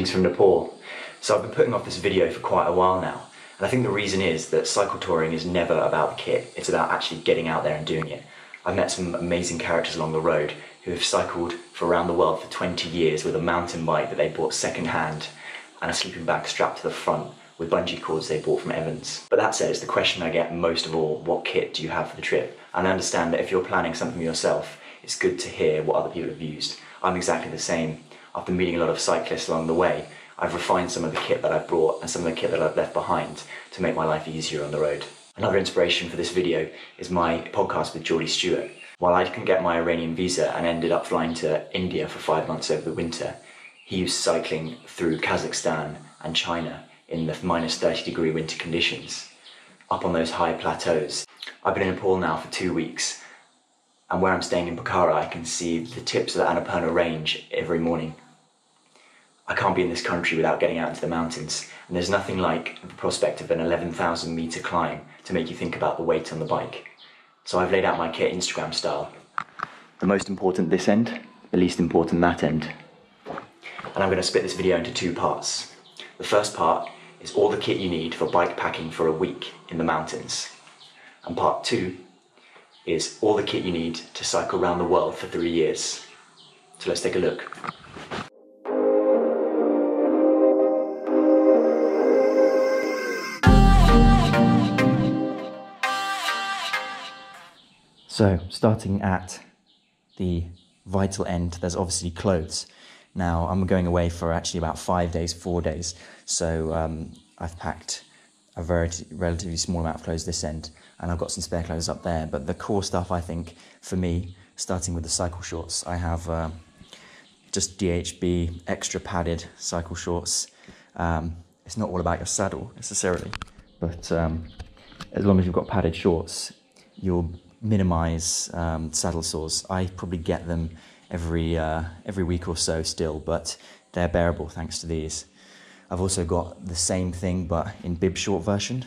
Greetings from Nepal. So I've been putting off this video for quite a while now, and I think the reason is that cycle touring is never about the kit, it's about actually getting out there and doing it. I've met some amazing characters along the road who have cycled for around the world for 20 years with a mountain bike that they bought second hand and a sleeping bag strapped to the front with bungee cords they bought from Evans. But that said, it's the question I get most of all: what kit do you have for the trip? And I understand that if you're planning something yourself, it's good to hear what other people have used. I'm exactly the same. After meeting a lot of cyclists along the way, I've refined some of the kit that I've brought and some of the kit that I've left behind to make my life easier on the road. Another inspiration for this video is my podcast with Geordie Stewart. While I couldn't get my Iranian visa and ended up flying to India for 5 months over the winter, he was cycling through Kazakhstan and China in the minus 30-degree winter conditions, up on those high plateaus. I've been in Nepal now for 2 weeks, and where I'm staying in Pokhara, I can see the tips of the Annapurna range every morning. I can't be in this country without getting out into the mountains, and there's nothing like the prospect of an 11,000 metre climb to make you think about the weight on the bike. So I've laid out my kit Instagram style. The most important this end, the least important that end. And I'm going to split this video into 2 parts. The first part is all the kit you need for bike packing for a week in the mountains. And part 2 is all the kit you need to cycle around the world for 3 years. So let's take a look. So, starting at the vital end, there's obviously clothes. Now, I'm going away for actually about 5 days, 4 days, so I've packed a relatively small amount of clothes this end, and I've got some spare clothes up there. But the core stuff, I think, for me, starting with the cycle shorts, I have just DHB extra padded cycle shorts. It's not all about your saddle necessarily, but as long as you've got padded shorts, you'll minimise saddle sores. I probably get them every week or so still, but they're bearable thanks to these. I've also got the same thing but in bib short version.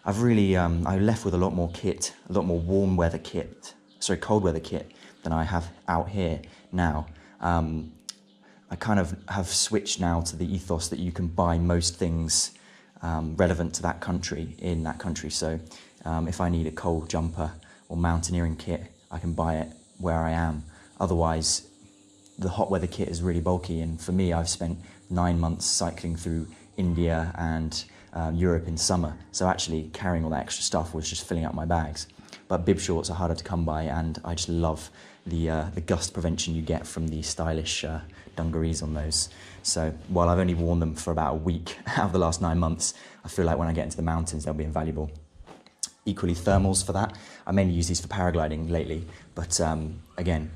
I left with a lot more kit, a lot more cold weather kit than I have out here now. I kind of have switched now to the ethos that you can buy most things relevant to that country in that country. So if I need a cold jumper or mountaineering kit, I can buy it where I am. Otherwise, the hot weather kit is really bulky, and for me, I've spent 9 months cycling through India and Europe in summer, so actually carrying all that extra stuff was just filling up my bags. But bib shorts are harder to come by, and I just love the gust prevention you get from the stylish dungarees on those. So while I've only worn them for about a week out of the last 9 months, I feel like when I get into the mountains, they'll be invaluable. Equally, thermals for that. I mainly use these for paragliding lately, but again,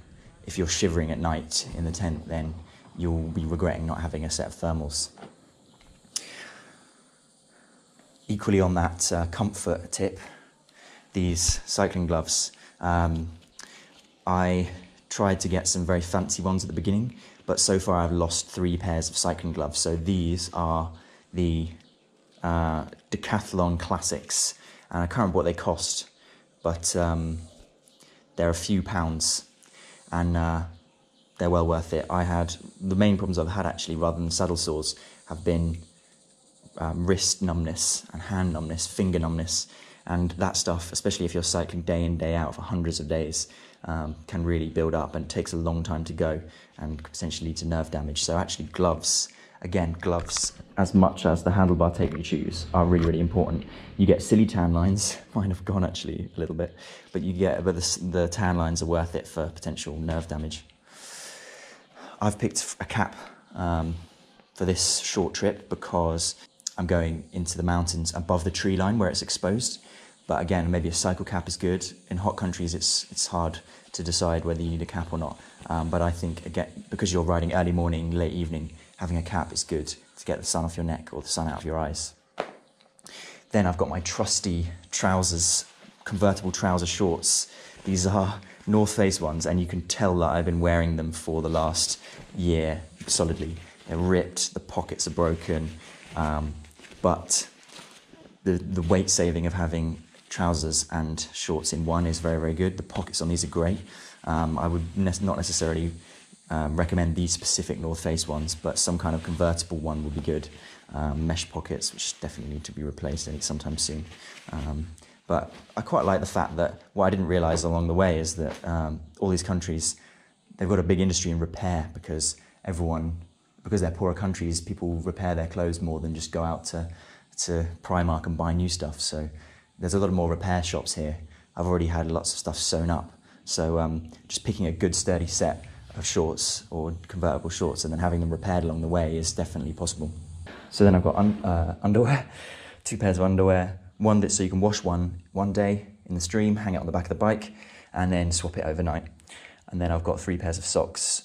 if you're shivering at night in the tent, then you'll be regretting not having a set of thermals. Equally on that comfort tip, these cycling gloves. I tried to get some very fancy ones at the beginning, but so far I've lost 3 pairs of cycling gloves. So these are the Decathlon Classics, and I can't remember what they cost, but they're a few pounds, and they're well worth it. The main problems I've had actually, rather than saddle sores, have been wrist numbness and hand numbness, finger numbness, and that stuff, especially if you're cycling day in, day out for hundreds of days, can really build up, and it takes a long time to go and potentially lead to nerve damage. So actually gloves, as much as the handlebar tape you choose, are really, really important. You get silly tan lines, mine have gone actually a little bit, but the tan lines are worth it for potential nerve damage. I've picked a cap for this short trip because I'm going into the mountains above the tree line where it's exposed. But again, maybe a cycle cap is good. In hot countries, it's hard to decide whether you need a cap or not. But I think, again, because you're riding early morning, late evening, having a cap is good to get the sun off your neck or the sun out of your eyes. Then I've got my trusty trousers, convertible trouser shorts. These are North Face ones, and you can tell that I've been wearing them for the last year solidly. They're ripped, the pockets are broken, but the weight saving of having trousers and shorts in one is very, very good. The pockets on these are great. I would not necessarily recommend these specific North Face ones, but some kind of convertible one would be good. Mesh pockets, which definitely need to be replaced sometime soon. But I quite like the fact that what I didn't realise along the way is that all these countries, they've got a big industry in repair because they're poorer countries, people repair their clothes more than just go out to Primark and buy new stuff. So there's a lot more repair shops here. I've already had lots of stuff sewn up. So just picking a good sturdy set of shorts or convertible shorts and then having them repaired along the way is definitely possible. So then I've got underwear, 2 pairs of underwear, one that's so you can wash one day in the stream, hang it on the back of the bike, and then swap it overnight. And then I've got 3 pairs of socks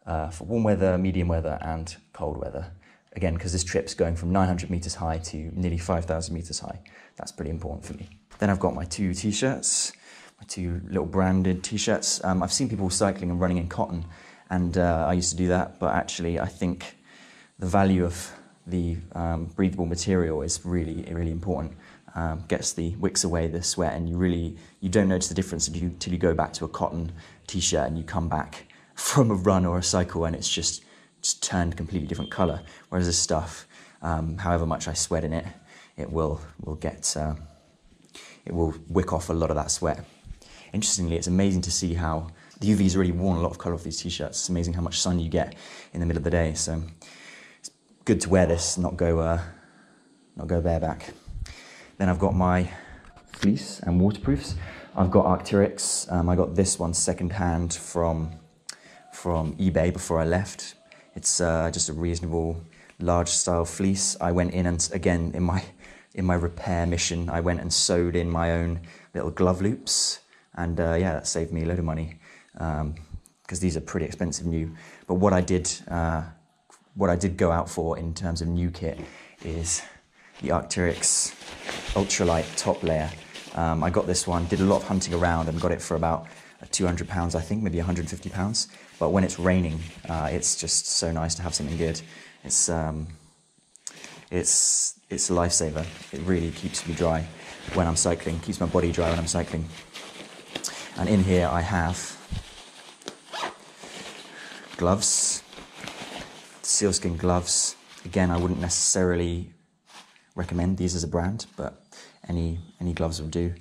for warm weather, medium weather, and cold weather. Again, because this trip's going from 900 meters high to nearly 5,000 meters high. That's pretty important for me. Then I've got my 2 t-shirts, my 2 little branded t-shirts. I've seen people cycling and running in cotton, and I used to do that, but actually I think the value of the breathable material is really, really important. Gets the wicks away, the sweat, and you don't notice the difference until you go back to a cotton t-shirt and you come back from a run or a cycle and it's just turned completely different colour. Whereas this stuff, however much I sweat in it, it will wick off a lot of that sweat. Interestingly, it's amazing to see how the UV's really worn a lot of colour off these t-shirts. It's amazing how much sun you get in the middle of the day. So it's good to wear this, not go bareback. Then I've got my fleece and waterproofs. I've got Arc'teryx. I got this one second hand from eBay before I left. It's just a reasonable large style fleece. I went in and again in my repair mission, I went and sewed in my own little glove loops, and yeah, that saved me a load of money because these are pretty expensive new. But what I did go out for in terms of new kit is the Arc'teryx ultralight top layer. I got this one, did a lot of hunting around and got it for about £200, I think, maybe £150. But when it's raining, it's just so nice to have something good. It's a lifesaver. It really keeps me dry when I'm cycling, keeps my body dry when I'm cycling. And in here I have gloves, sealskin gloves. Again, I wouldn't necessarily recommend these as a brand, but any gloves will do.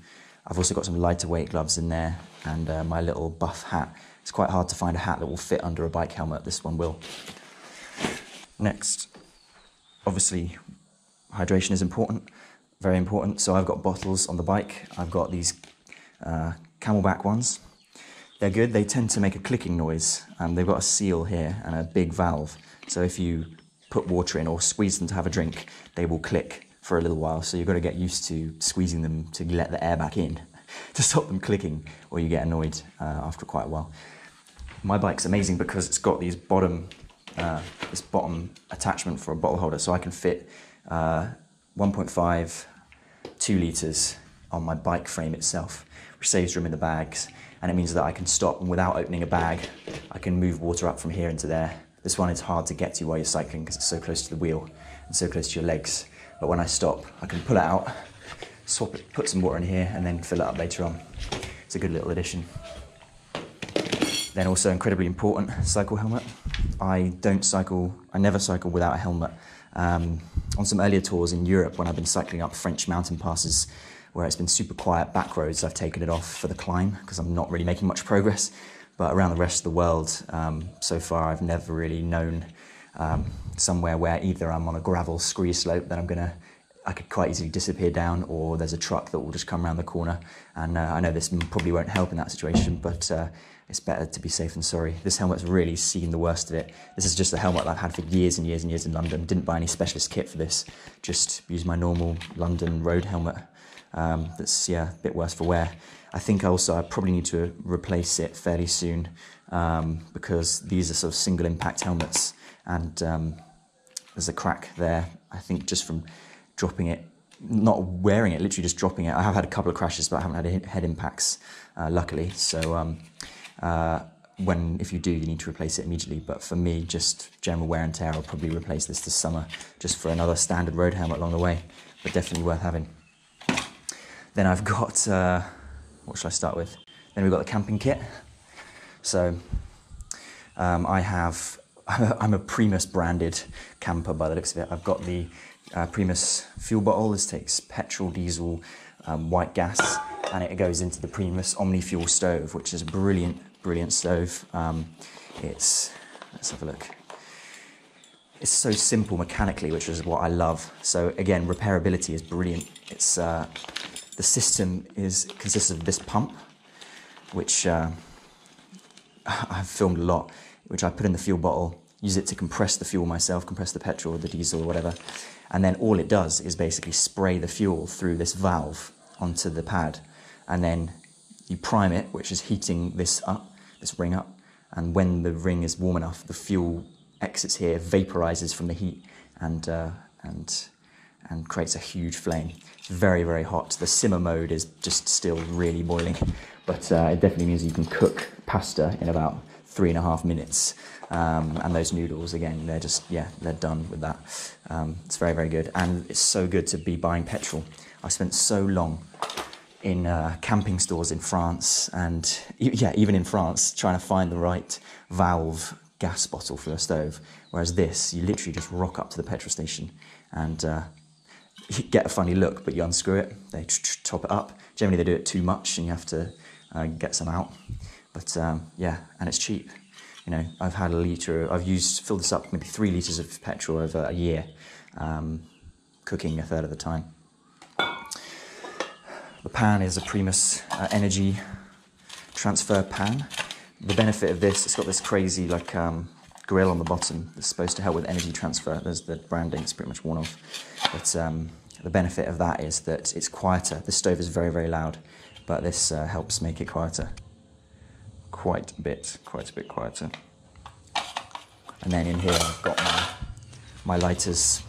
I've also got some lighter weight gloves in there, and my little buff hat. It's quite hard to find a hat that will fit under a bike helmet. This one will. Next, obviously, hydration is important, very important. So I've got bottles on the bike. I've got these Camelback ones. They're good. They tend to make a clicking noise. They've got a seal here and a big valve. So if you put water in or squeeze them to have a drink, they will click for a little while. So you've got to get used to squeezing them to let the air back in to stop them clicking, or you get annoyed after quite a while. My bike's amazing because it's got these this bottom attachment for a bottle holder, so I can fit 1.5, 2 litres on my bike frame itself, which saves room in the bags, and it means that I can stop and without opening a bag, I can move water up from here into there. This one is hard to get to while you're cycling because it's so close to the wheel and so close to your legs. But when I stop, I can pull it out, swap it, put some water in here, and then fill it up later on. It's a good little addition. Then also incredibly important, cycle helmet. I never cycle without a helmet. On some earlier tours in Europe, when I've been cycling up French mountain passes, where it's been super quiet back roads, I've taken it off for the climb because I'm not really making much progress. But around the rest of the world, so far I've never really known somewhere where either I'm on a gravel scree slope that I could quite easily disappear down, or there's a truck that will just come around the corner. And I know this probably won't help in that situation, but it's better to be safe than sorry. This helmet's really seen the worst of it. This is just a helmet that I've had for years and years and years in London. Didn't buy any specialist kit for this, just use my normal London road helmet. That's, yeah, a bit worse for wear. I think also I probably need to replace it fairly soon because these are sort of single impact helmets, and there's a crack there, I think, just from dropping it, not wearing it, literally just dropping it. I have had a couple of crashes, but I haven't had head impacts, luckily. So if you do, you need to replace it immediately. But for me, just general wear and tear, I'll probably replace this summer just for another standard road helmet along the way, but definitely worth having. Then I've got, what should I start with? Then we've got the camping kit. So I'm a Primus branded camper by the looks of it. I've got the Primus fuel bottle. This takes petrol, diesel, white gas, and it goes into the Primus Omni-Fuel stove, which is a brilliant stove. Let's have a look. It's so simple mechanically, which is what I love. So again, repairability is brilliant. It's the system consists of this pump, which I've filmed a lot, which I put in the fuel bottle, use it to compress the fuel myself, compress the petrol or the diesel or whatever. And then all it does is basically spray the fuel through this valve onto the pad. And then you prime it, which is heating this ring up. And when the ring is warm enough, the fuel exits here, vaporizes from the heat and creates a huge flame. It's very hot. The simmer mode is just still really boiling, but it definitely means you can cook pasta in about 3.5 minutes. And those noodles, again, they're done with that. It's very good, and it's so good to be buying petrol. I spent so long in camping stores in France, and even in France, trying to find the right valve gas bottle for a stove, whereas this, you literally just rock up to the petrol station and you get a funny look, but you unscrew it, they top it up. Generally they do it too much and you have to get some out, but yeah, and it's cheap. You know, I've had filled this up maybe 3 litres of petrol over a year, cooking a third of the time. The pan is a Primus energy transfer pan. The benefit of this, it's got this crazy grill on the bottom that's supposed to help with energy transfer. There's the branding, it's pretty much worn off. But the benefit of that is that it's quieter. This stove is very loud, but this helps make it quieter. Quite a bit quieter. And then in here I've got my lighters.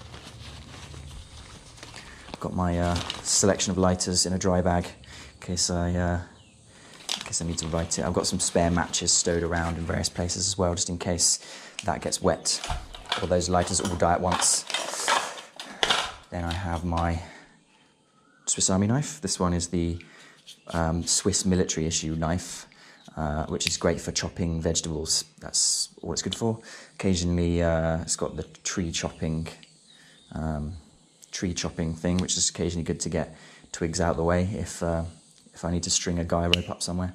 I've got my selection of lighters in a dry bag in case I need to light it. I've got some spare matches stowed around in various places as well, just in case that gets wet or those lighters all die at once. Then I have my Swiss Army knife. This one is the Swiss military issue knife, which is great for chopping vegetables. That's all it's good for. Occasionally it's got the tree chopping thing, which is occasionally good to get twigs out of the way if I need to string a guy rope up somewhere.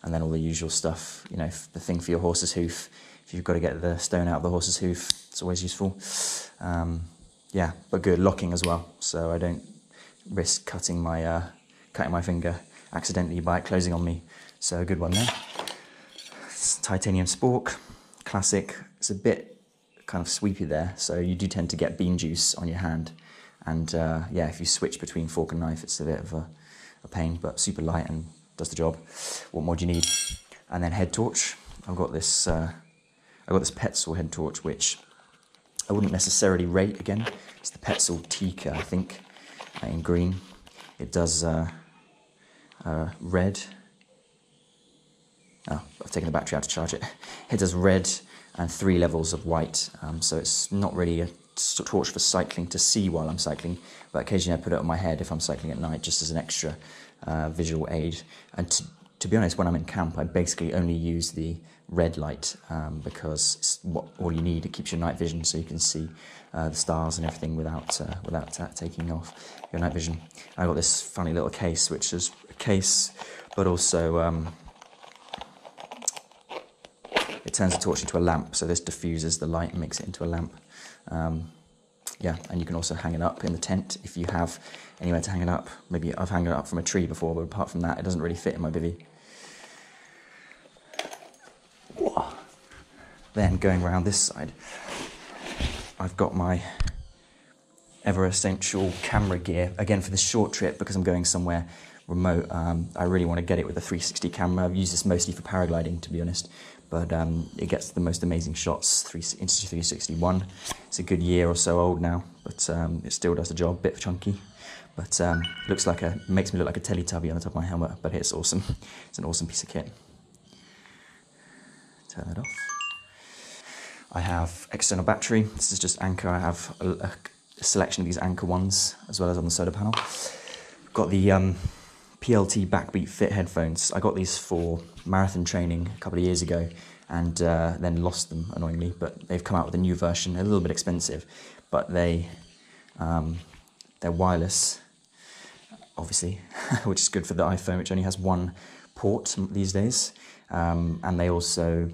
And then all the usual stuff, you know, the thing for your horse's hoof. If you've got to get the stone out of the horse's hoof, it's always useful. Yeah, but good locking as well, so I don't risk cutting my finger accidentally by it closing on me. So a good one there. It's titanium spork, classic. It's a bit kind of sweepy there, so you do tend to get bean juice on your hand. And yeah, if you switch between fork and knife, it's a bit of a pain, but super light and does the job. What more do you need? And then head torch. I've got this Petzl head torch, which I wouldn't necessarily rate. Again, it's the Petzl Tika, I think, in green. It does red. Oh, I've taken the battery out to charge it. It does red and 3 levels of white, so it's not really a torch for cycling to see while I'm cycling, but occasionally I put it on my head if I'm cycling at night, just as an extra visual aid. And to be honest, when I'm in camp, I basically only use the red light because it's all you need. It keeps your night vision, so you can see the stars and everything without taking off your night vision. I got this funny little case, which is a case, but also it turns the torch into a lamp. So this diffuses the light and makes it into a lamp. Yeah, and you can also hang it up in the tent if you have anywhere to hang it up. Maybe I've hung it up from a tree before, but apart from that, it doesn't really fit in my bivvy. Then going around this side, I've got my ever essential camera gear, again for this short trip because I'm going somewhere remote. I really want to get it with a 360 camera. I've used this mostly for paragliding, to be honest, but it gets the most amazing shots. Insta360 1. It's a good year or so old now, but it still does the job. Bit chunky, but makes me look like a Teletubby on the top of my helmet. But it's awesome. It's an awesome piece of kit. Turn that off. I have external battery. This is just Anker. I have a selection of these Anker ones, as well as on the solar panel. Got the PLT Backbeat Fit headphones. I got these for marathon training a couple of years ago, and then lost them annoyingly. But they've come out with a new version, a little bit expensive, but they're wireless, obviously, which is good for the iPhone, which only has one port these days. And they also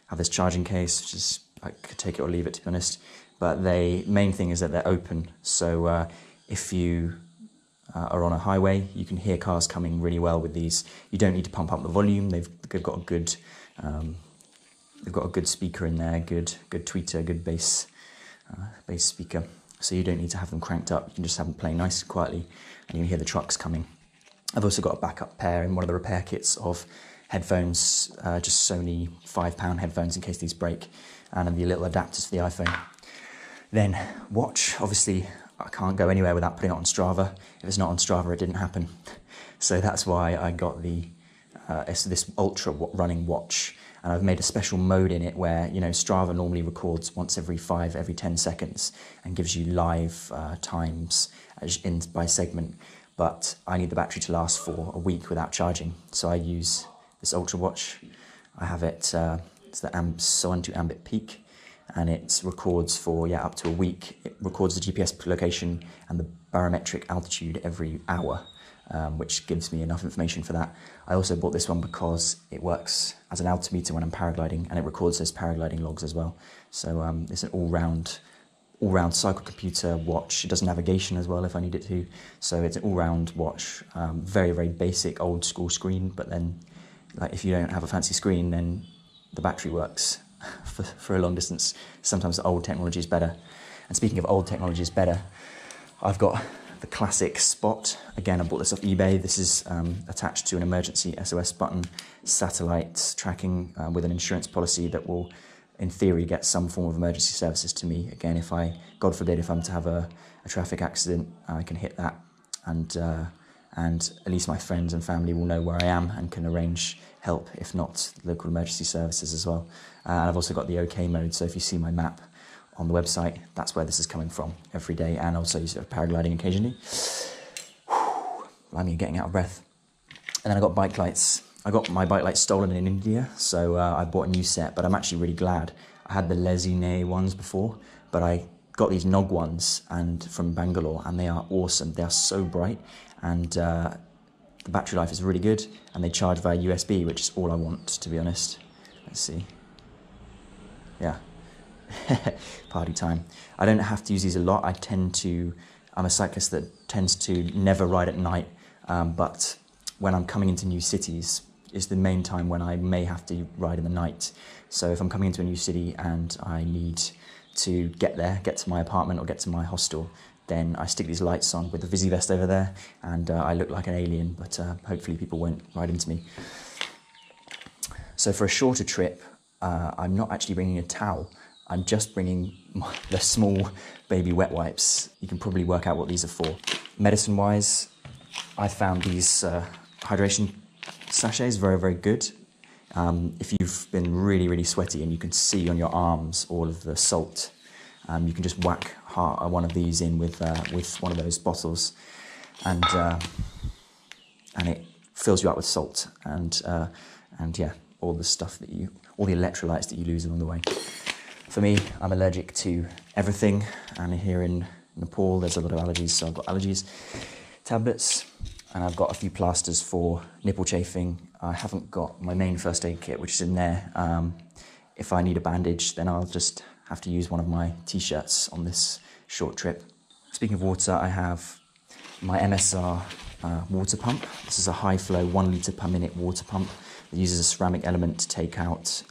have this charging case, which is, I could take it or leave it, to be honest. But the main thing is that they're open, so if you are on a highway, you can hear cars coming really well with these. You don't need to pump up the volume. They've got a good speaker in there, good tweeter, good bass speaker. So you don't need to have them cranked up. You can just have them playing nice and quietly, and you can hear the trucks coming. I've also got a backup pair in one of the repair kits of headphones, just Sony £5 headphones in case these break, and the little adapters for the iPhone. Then watch, obviously I can't go anywhere without putting it on Strava. If it's not on Strava, it didn't happen. So that's why I got this ultra running watch, and I've made a special mode in it where, you know, Strava normally records once every 10 seconds and gives you live times by segment. But I need the battery to last for a week without charging, so I use this ultra watch. I have it, it's the Sontu Ambit Peak, and it records for up to a week. It records the GPS location and the barometric altitude every hour, which gives me enough information for that. I also bought this one because it works as an altimeter when I'm paragliding, and it records those paragliding logs as well. So it's an all-round cycle computer watch. It does navigation as well if I need it to. So it's an all-round watch. Very, very basic old school screen, but then like if you don't have a fancy screen, then the battery works for a long distance. Sometimes the old technology is better. And speaking of old technology is better, I've got the classic Spot. Again, I bought this off eBay. This is attached to an emergency SOS button, satellite tracking with an insurance policy that will, in theory, get some form of emergency services to me. Again, if I, God forbid, if I'm to have a traffic accident, I can hit that, and at least my friends and family will know where I am and can arrange help, if not local emergency services as well. And I've also got the OK mode, so if you see my map on the website, that's where this is coming from every day, and also use it for paragliding occasionally. I'm getting out of breath. And then I got bike lights. I got my bike lights stolen in India, so I bought a new set, but I'm actually really glad. I had the Lesine ones before, but I got these Nog ones from Bangalore, and they are awesome. They are so bright, and the battery life is really good, and they charge via USB, which is all I want, to be honest. Let's see. Yeah. Party time. I don't have to use these a lot. I'm a cyclist that tends to never ride at night, but when I'm coming into new cities is the main time when I may have to ride in the night. So if I'm coming into a new city and I need to get to my apartment or get to my hostel, then I stick these lights on with the Visi vest over there, and I look like an alien, but hopefully people won't ride into me. So for a shorter trip, I'm not actually bringing a towel. I'm just bringing the small baby wet wipes. You can probably work out what these are for. Medicine-wise, I found these hydration sachets very, very good. If you've been really, really sweaty and you can see on your arms all of the salt, you can just whack one of these in with one of those bottles, and it fills you up with salt and yeah, all the electrolytes that you lose along the way. For me, I'm allergic to everything, and here in Nepal there's a lot of allergies, so I've got allergies tablets, and I've got a few plasters for nipple chafing. I haven't got my main first aid kit, which is in there. If I need a bandage, then I'll just have to use one of my t-shirts on this short trip. Speaking of water, I have my MSR water pump. This is a high flow 1 litre per minute water pump that uses a ceramic element to take out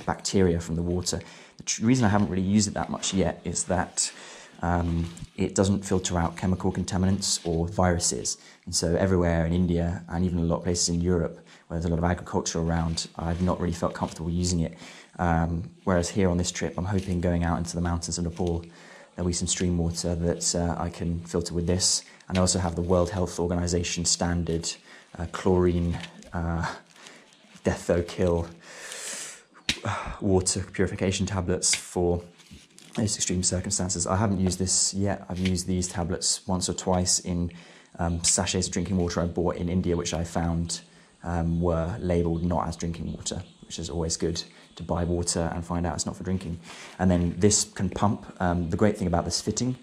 bacteria from the water. The reason I haven't really used it that much yet is that it doesn't filter out chemical contaminants or viruses. And so everywhere in India, and even a lot of places in Europe where there's a lot of agriculture around, I've not really felt comfortable using it. Whereas here on this trip, I'm hoping going out into the mountains of Nepal, there'll be some stream water that I can filter with this. And I also have the World Health Organization standard chlorine death kill water purification tablets for those extreme circumstances. I haven't used this yet. I've used these tablets once or twice in sachets of drinking water I bought in India, which I found were labelled not as drinking water, which is always good to buy water and find out it's not for drinking. And then this can pump. The great thing about this fitting,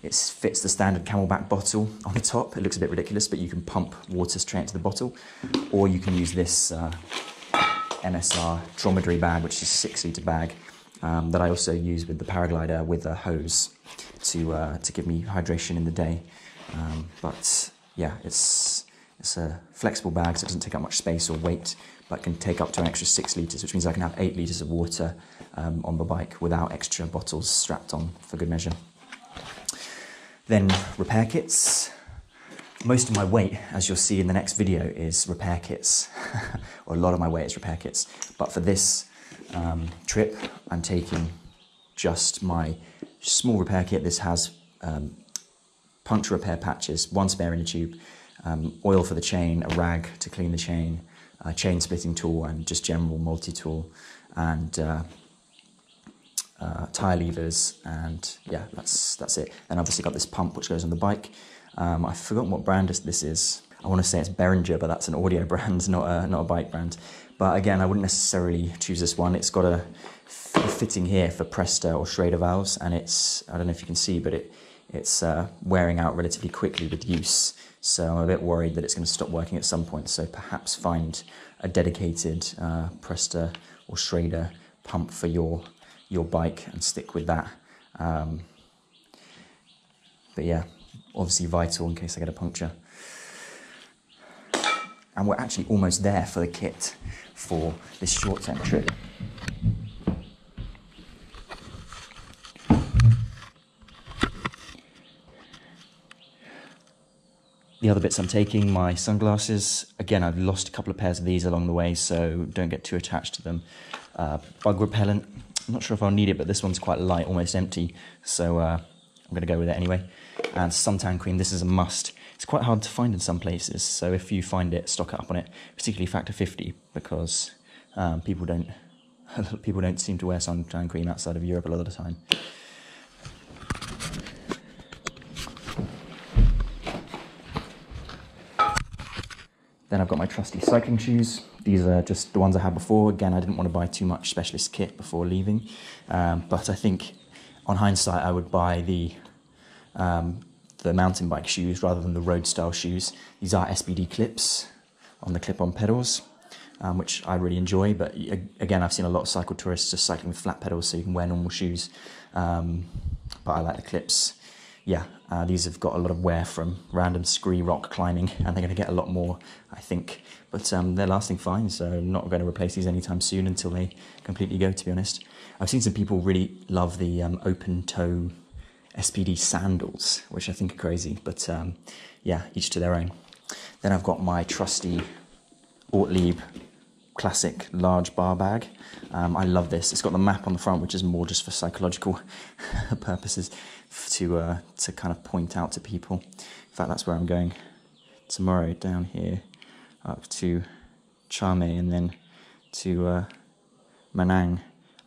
it fits the standard Camelback bottle on the top. It looks a bit ridiculous, but you can pump water straight into the bottle, or you can use this MSR dromedary bag, which is a 6-litre bag that I also use with the paraglider with a hose to give me hydration in the day. But yeah, it's a flexible bag, so it doesn't take up much space or weight, but can take up to an extra 6 litres, which means I can have 8 litres of water on the bike without extra bottles strapped on for good measure. Then repair kits. Most of my weight, as you'll see in the next video, is repair kits, or a lot of my weight is repair kits. But for this trip, I'm taking just my small repair kit. This has puncture repair patches, 1 spare inner tube, oil for the chain, a rag to clean the chain, a chain splitting tool, and just general multi-tool, and tyre levers, and yeah, that's it. And obviously got this pump which goes on the bike. I've forgotten what brand this is. I want to say it's Behringer, but that's an audio brand, not a bike brand. But again, I wouldn't necessarily choose this one. It's got a fitting here for Presta or Schrader valves, and it's, I don't know if you can see, but it's wearing out relatively quickly with use. So I'm a bit worried that it's going to stop working at some point. So perhaps find a dedicated Presta or Schrader pump for your bike and stick with that. But yeah, obviously vital in case I get a puncture. And we're actually almost there for the kit for this short-term trip. The other bits I'm taking, my sunglasses. Again, I've lost a couple of pairs of these along the way, so don't get too attached to them. Bug repellent. I'm not sure if I'll need it, but this one's quite light, almost empty, so I'm going to go with it anyway. And suntan cream, this is a must. It's quite hard to find in some places, so if you find it, stock it up on it, particularly factor 50, because people don't seem to wear suntan cream outside of Europe a lot of the time. Then I've got my trusty cycling shoes. These are just the ones I had before. Again, I didn't want to buy too much specialist kit before leaving, but I think on hindsight I would buy the mountain bike shoes rather than the road style shoes. These are SBD clips on the clip-on pedals, which I really enjoy, but again, I've seen a lot of cycle tourists just cycling with flat pedals, so you can wear normal shoes, but I like the clips. Yeah, these have got a lot of wear from random scree rock climbing, and they're going to get a lot more, I think, but they're lasting fine, so I'm not going to replace these anytime soon until they completely go, to be honest. I've seen some people really love the open toe SPD sandals, which I think are crazy, but yeah, each to their own. Then I've got my trusty Ortlieb classic large bar bag. I love this. It's got the map on the front, which is more just for psychological purposes, to kind of point out to people. In fact, that's where I'm going tomorrow, down here up to Charmey and then to Manang.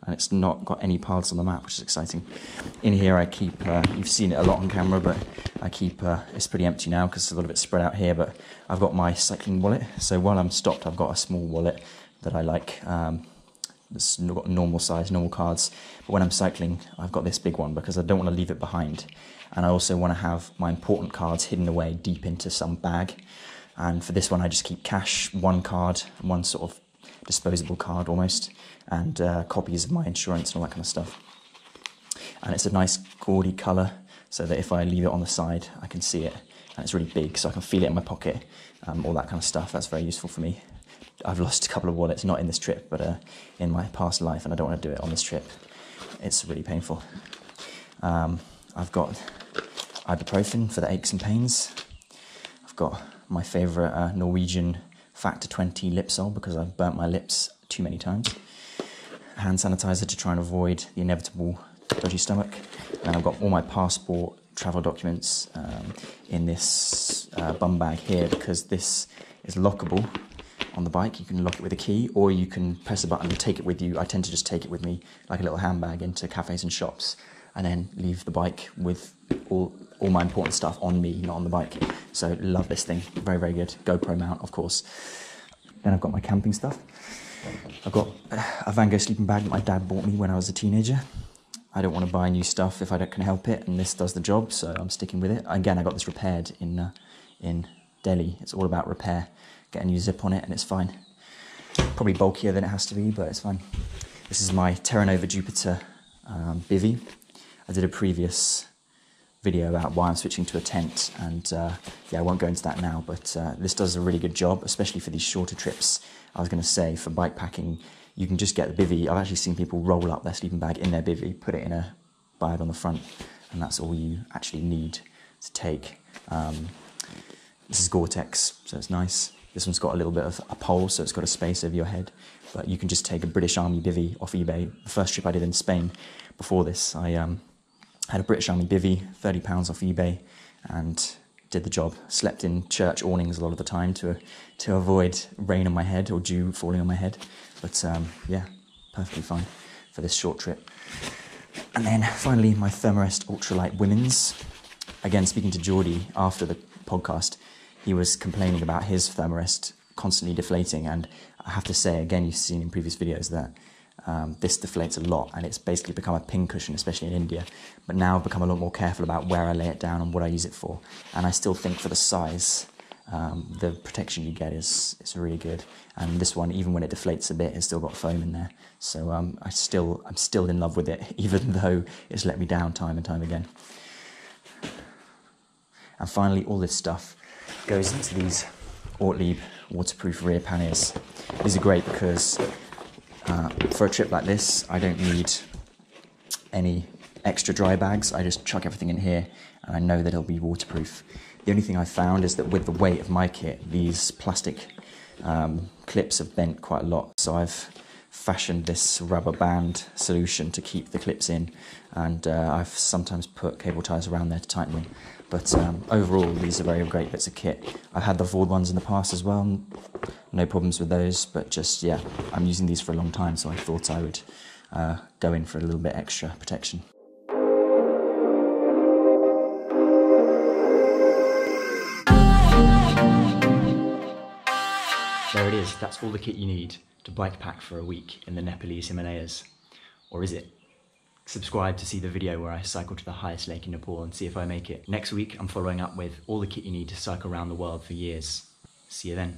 And it's not got any paths on the map, which is exciting. In here I keep, you've seen it a lot on camera, but I keep, it's pretty empty now because a lot of it's spread out here, but I've got my cycling wallet. So while I'm stopped, I've got a small wallet that I like. It's got normal size, normal cards. But when I'm cycling, I've got this big one because I don't want to leave it behind. And I also want to have my important cards hidden away deep into some bag. And for this one, I just keep cash, one card, one sort of disposable card almost, and copies of my insurance and all that kind of stuff. And it's a nice gaudy colour, so that if I leave it on the side, I can see it. And it's really big, so I can feel it in my pocket, all that kind of stuff. That's very useful for me. I've lost a couple of wallets, not in this trip, but in my past life, and I don't want to do it on this trip. It's really painful. I've got ibuprofen for the aches and pains. I've got my favourite Norwegian Factor 20 lip sol because I've burnt my lips too many times. Hand sanitizer to try and avoid the inevitable dodgy stomach. And I've got all my passport, travel documents in this bum bag here because this is lockable on the bike. You can lock it with a key, or you can press a button and take it with you. I tend to just take it with me like a little handbag into cafes and shops, and then leave the bike with all my important stuff on me, not on the bike. So love this thing, very, very good. GoPro mount, of course. Then I've got my camping stuff. I've got a Van Gogh sleeping bag that my dad bought me when I was a teenager. I don't want to buy new stuff if I can help it, and this does the job, so I'm sticking with it. Again, I got this repaired in Delhi. It's all about repair. Get a new zip on it and it's fine. Probably bulkier than it has to be, but it's fine. This is my Terra Nova Jupiter bivvy. I did a previous video about why I'm switching to a tent, and yeah, I won't go into that now, but this does a really good job, especially for these shorter trips. I was going to say, for bikepacking, you can just get the bivvy. I've actually seen people roll up their sleeping bag in their bivvy, put it in a bag on the front, and that's all you actually need to take. This is Gore-Tex, so it's nice. This one's got a little bit of a pole, so it's got a space over your head, but you can just take a British Army bivvy off eBay. The first trip I did in Spain before this, I had a British Army bivvy, £30 off eBay, and did the job. Slept in church awnings a lot of the time to avoid rain on my head or dew falling on my head. But yeah, perfectly fine for this short trip. And then finally, my Thermarest Ultralight Women's. Again, speaking to Geordie after the podcast, he was complaining about his Thermarest constantly deflating, and I have to say, again, you've seen in previous videos that this deflates a lot, and it's basically become a pin cushion, especially in India. But now I've become a lot more careful about where I lay it down and what I use it for. And I still think for the size, the protection you get is really good. And this one, even when it deflates a bit, has still got foam in there. So I'm still in love with it, even though it's let me down time and time again. And finally, all this stuff goes into these Ortlieb waterproof rear panniers. These are great because for a trip like this, I don't need any extra dry bags. I just chuck everything in here and I know that it'll be waterproof. The only thing I found is that with the weight of my kit, these plastic clips have bent quite a lot. So I've fashioned this rubber band solution to keep the clips in, and I've sometimes put cable ties around there to tighten them. But overall, these are very great bits of kit. I've had the Ford ones in the past as well, no problems with those, but just, yeah, I'm using these for a long time, so I thought I would go in for a little bit extra protection. There it is, that's all the kit you need to bike pack for a week in the Nepalese Himalayas. Or is it? Subscribe to see the video where I cycle to the highest lake in Nepal and see if I make it. Next week, I'm following up with all the kit you need to cycle around the world for years. See you then.